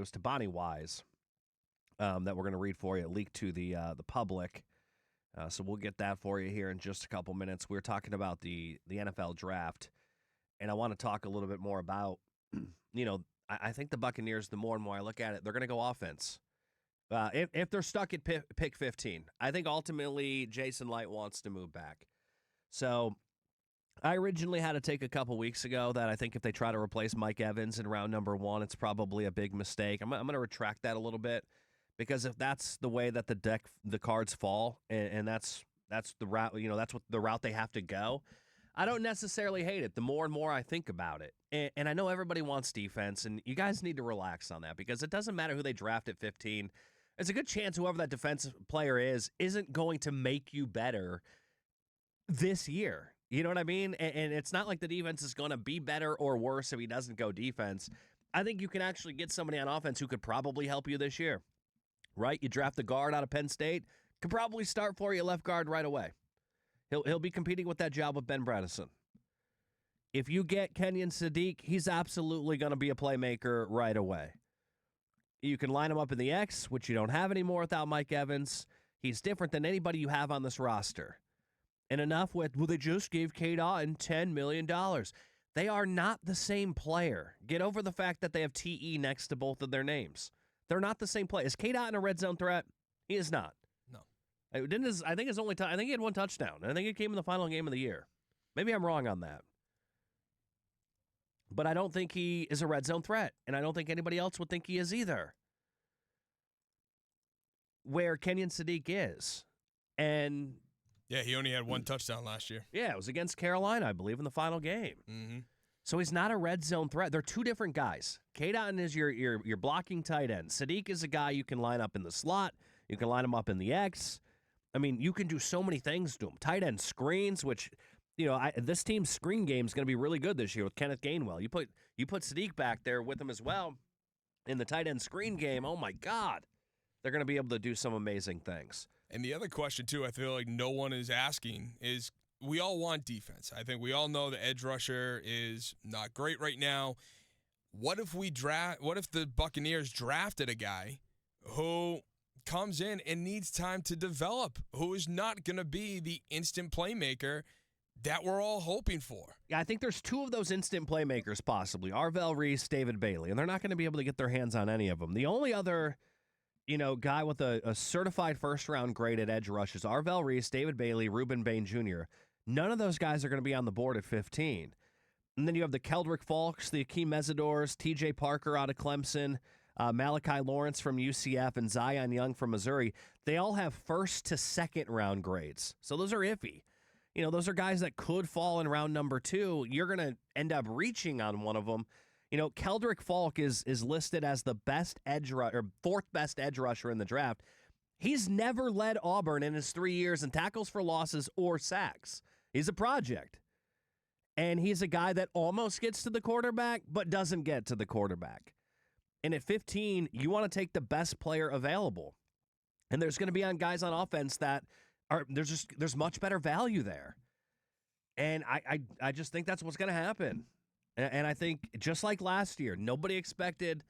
was to Bonnie Wise that we're going to read for you. It leaked to the public. So we'll get that for you here in just a couple minutes. We're talking about the NFL draft, and I want to talk a little bit more about, I think the Buccaneers, the more and more I look at it, they're going to go offense. If they're stuck at pick 15, I think ultimately Jason Light wants to move back. So I originally had to take a couple weeks ago that I think if they try to replace Mike Evans in round number 1, it's probably a big mistake. I'm going to retract that a little bit, because if that's the way that the cards fall, and that's the route, that's what the route they have to go, I don't necessarily hate it. The more and more I think about it, and I know everybody wants defense, and you guys need to relax on that, because it doesn't matter who they draft at 15. There's a good chance whoever that defensive player isn't going to make you better this year. You know what I mean? And it's not like the defense is going to be better or worse if he doesn't go defense. I think you can actually get somebody on offense who could probably help you this year, right? You draft the guard out of Penn State, could probably start for you left guard right away. He'll be competing with that job with Ben Bredesen. If you get Kenyon Sadiq, he's absolutely going to be a playmaker right away. You can line him up in the X, which you don't have anymore without Mike Evans. He's different than anybody you have on this roster. And enough with, well, they just gave Cade Otton $10 million. They are not the same player. Get over the fact that they have TE next to both of their names. They're not the same player. Is Cade Otton a red zone threat? He is not. No. I think he had one touchdown. I think it came in the final game of the year. Maybe I'm wrong on that. But I don't think he is a red zone threat, and I don't think anybody else would think he is either. Where Kenyon Sadiq is. And yeah, he only had one touchdown last year. Yeah, it was against Carolina, I believe, in the final game. Mm-hmm. So he's not a red zone threat. They're two different guys. Cade Otton is your blocking tight end. Sadiq is a guy you can line up in the slot. You can line him up in the X. I mean, you can do so many things to him. Tight end screens, which, this team's screen game is going to be really good this year with Kenneth Gainwell. You put Sadiq back there with him as well in the tight end screen game. Oh, my God. They're going to be able to do some amazing things. And the other question, too, I feel like no one is asking is, we all want defense. I think we all know the edge rusher is not great right now. What if the Buccaneers drafted a guy who comes in and needs time to develop, who is not going to be the instant playmaker that we're all hoping for? Yeah, I think there's two of those instant playmakers possibly, Arvell Reese, David Bailey, and they're not going to be able to get their hands on any of them. The only other guy with a certified first-round grade at edge rush is Arvell Reese, David Bailey, Reuben Bain Jr. None of those guys are going to be on the board at 15. And then you have the Keldrick Falks, the Akeem Mesidors, T.J. Parker out of Clemson, Malachi Lawrence from UCF, and Zion Young from Missouri. They all have first to second round grades. So those are iffy. Those are guys that could fall in round number 2. You're going to end up reaching on one of them. Keldrick Falk is listed as the best fourth best edge rusher in the draft. He's never led Auburn in his 3 years in tackles for losses or sacks. He's a project. And he's a guy that almost gets to the quarterback, but doesn't get to the quarterback. And at 15, you want to take the best player available. And there's going to be guys on offense that there's much better value there. And I just think that's what's going to happen. And I think just like last year, nobody expected,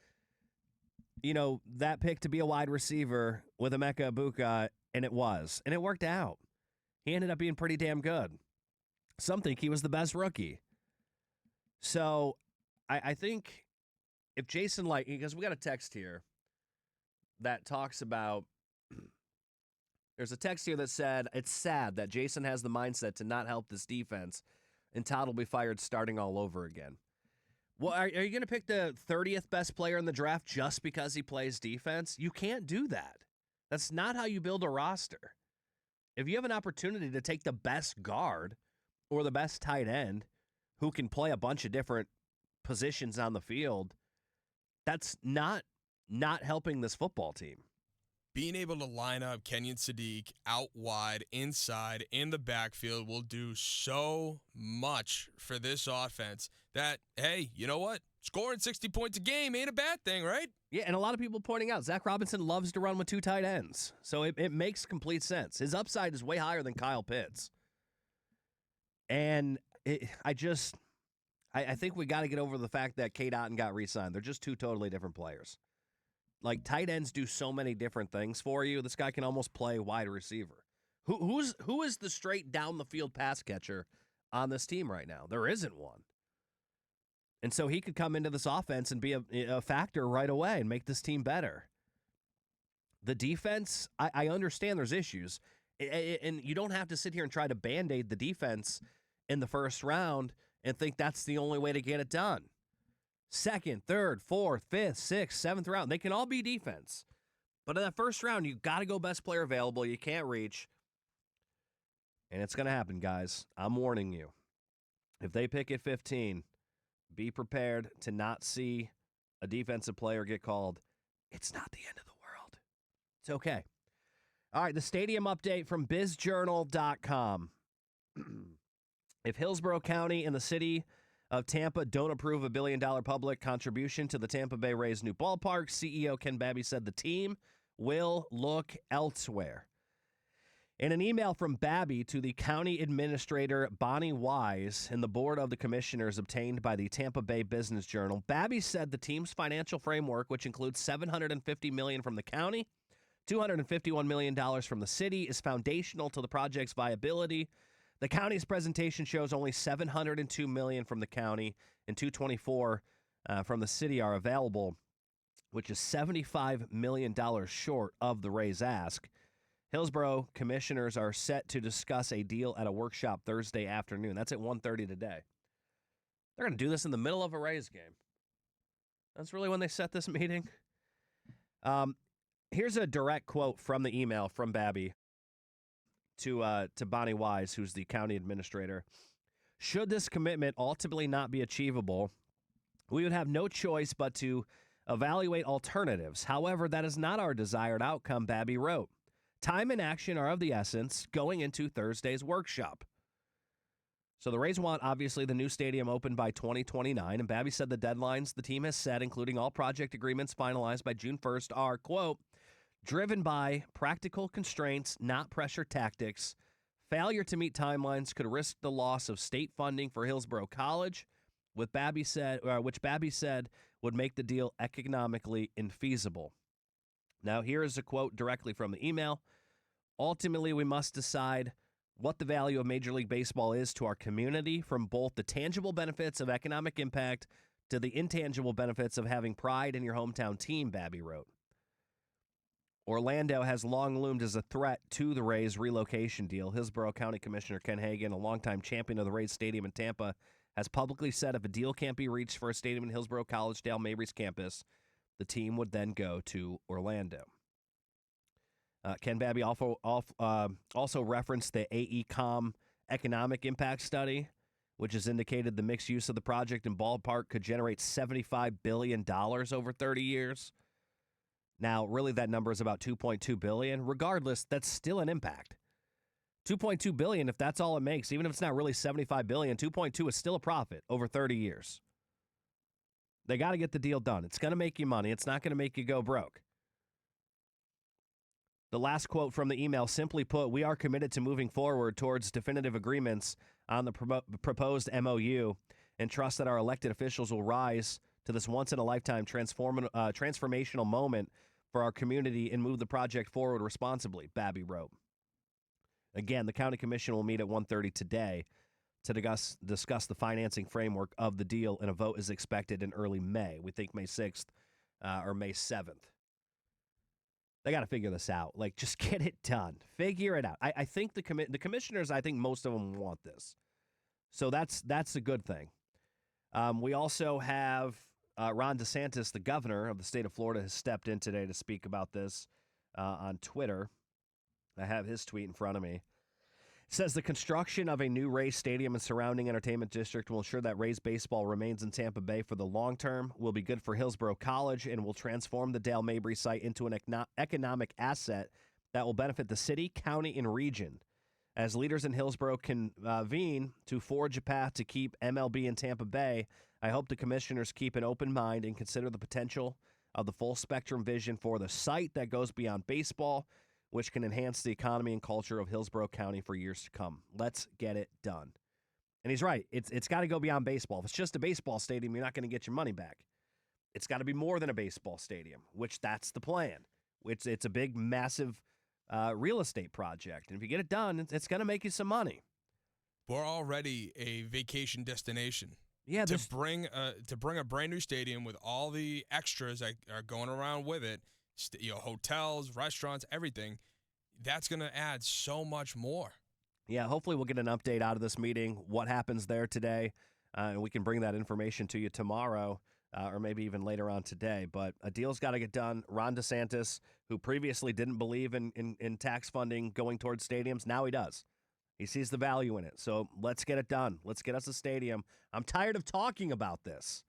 that pick to be a wide receiver with Emeka Egbuka, and it was. And it worked out. He ended up being pretty damn good. Some think he was the best rookie. So I think if Jason Light, because we got a text here that talks about, there's a text here that said, it's sad that Jason has the mindset to not help this defense and Todd will be fired starting all over again. Well, are you going to pick the 30th best player in the draft just because he plays defense? You can't do that. That's not how you build a roster. If you have an opportunity to take the best guard or the best tight end who can play a bunch of different positions on the field, that's not helping this football team. Being able to line up Kenyon Sadiq out wide, inside, in the backfield will do so much for this offense that, hey, you know what? Scoring 60 points a game ain't a bad thing, right? Yeah, and a lot of people pointing out Zach Robinson loves to run with 2 tight ends. So it makes complete sense. His upside is way higher than Kyle Pitts. And I think we got to get over the fact that Cade Otton got re-signed. They're just 2 totally different players. Like, tight ends do so many different things for you. This guy can almost play wide receiver. Who is the straight down the field pass catcher on this team right now? There isn't one. And so he could come into this offense and be a factor right away and make this team better. The defense, I understand there's issues. And you don't have to sit here and try to Band-Aid the defense in the first round and think that's the only way to get it done. Second, third, fourth, fifth, sixth, seventh round, they can all be defense. But in that first round, you got to go best player available. You can't reach. And it's going to happen, guys. I'm warning you. If they pick at 15, be prepared to not see a defensive player get called. It's not the end of the world. It's okay. All right, the stadium update from bizjournal.com. If Hillsborough County and the city of Tampa don't approve a $1 billion public contribution to the Tampa Bay Rays new ballpark, CEO Ken Babby said the team will look elsewhere. In an email from Babby to the county administrator Bonnie Wise and the board of the commissioners obtained by the Tampa Bay Business Journal, Babby said the team's financial framework, which includes $750 million from the county, $251 million from the city, is foundational to the project's viability. The county's presentation shows only $702 million from the county and $224 from the city are available, which is $75 million short of the Rays' ask. Hillsborough commissioners are set to discuss a deal at a workshop Thursday afternoon. That's at 1:30 today. They're going to do this in the middle of a Rays game. That's really when they set this meeting. Here's a direct quote from the email from Babby to Bonnie Wise, who's the county administrator. Should this commitment ultimately not be achievable, we would have no choice but to evaluate alternatives. However, that is not our desired outcome, Babby wrote. Time and action are of the essence going into Thursday's workshop. So the Rays want, obviously, the new stadium open by 2029, and Babby said the deadlines the team has set, including all project agreements finalized by June 1st, are, quote, driven by practical constraints, not pressure tactics. Failure to meet timelines could risk the loss of state funding for Hillsborough College, which Babby said would make the deal economically infeasible. Now, here is a quote directly from the email. Ultimately, we must decide what the value of Major League Baseball is to our community, from both the tangible benefits of economic impact to the intangible benefits of having pride in your hometown team, Babby wrote. Orlando has long loomed as a threat to the Rays' relocation deal. Hillsborough County Commissioner Ken Hagan, a longtime champion of the Rays Stadium in Tampa, has publicly said if a deal can't be reached for a stadium in Hillsborough College, Dale Mabry's campus, the team would then go to Orlando. Ken Babby also referenced the AECOM economic impact study, which has indicated the mixed use of the project and ballpark could generate $75 billion over 30 years. Now, really, that number is about $2.2 billion. Regardless, that's still an impact. $2.2 billion, if that's all it makes, even if it's not really $75 billion, $2.2 is still a profit over 30 years. They got to get the deal done. It's going to make you money. It's not going to make you go broke. The last quote from the email, simply put, we are committed to moving forward towards definitive agreements on the proposed MOU and trust that our elected officials will rise to this once-in-a-lifetime transformational moment for our community and move the project forward responsibly, Babby wrote. Again, the county commission will meet at 1:30 today to discuss the financing framework of the deal, and a vote is expected in early May. We think May 6th or May 7th. They got to figure this out. Like, just get it done. Figure it out. I think the commissioners, I think most of them want this. So that's a good thing. We also have Ron DeSantis, the governor of the state of Florida, has stepped in today to speak about this on Twitter. I have his tweet in front of me. It says the construction of a new Rays stadium and surrounding entertainment district will ensure that Rays baseball remains in Tampa Bay for the long term, will be good for Hillsborough College, and will transform the Dale Mabry site into an economic asset that will benefit the city, county, and region. As leaders in Hillsborough convene to forge a path to keep MLB in Tampa Bay, I hope the commissioners keep an open mind and consider the potential of the full spectrum vision for the site that goes beyond baseball, which can enhance the economy and culture of Hillsborough County for years to come. Let's get it done. And he's right. It's got to go beyond baseball. If it's just a baseball stadium, you're not going to get your money back. it's got to be more than a baseball stadium, which that's the plan. It's a big, massive real estate project. And if you get it done, it's going to make you some money. We're already a vacation destination. Yeah, to bring a brand new stadium with all the extras that are going around with it, hotels, restaurants, everything, that's going to add so much more. Yeah, hopefully we'll get an update out of this meeting, what happens there today, and we can bring that information to you tomorrow or maybe even later on today. But a deal's got to get done. Ron DeSantis, who previously didn't believe in tax funding going towards stadiums, now he does. He sees the value in it. So let's get it done. Let's get us a stadium. I'm tired of talking about this.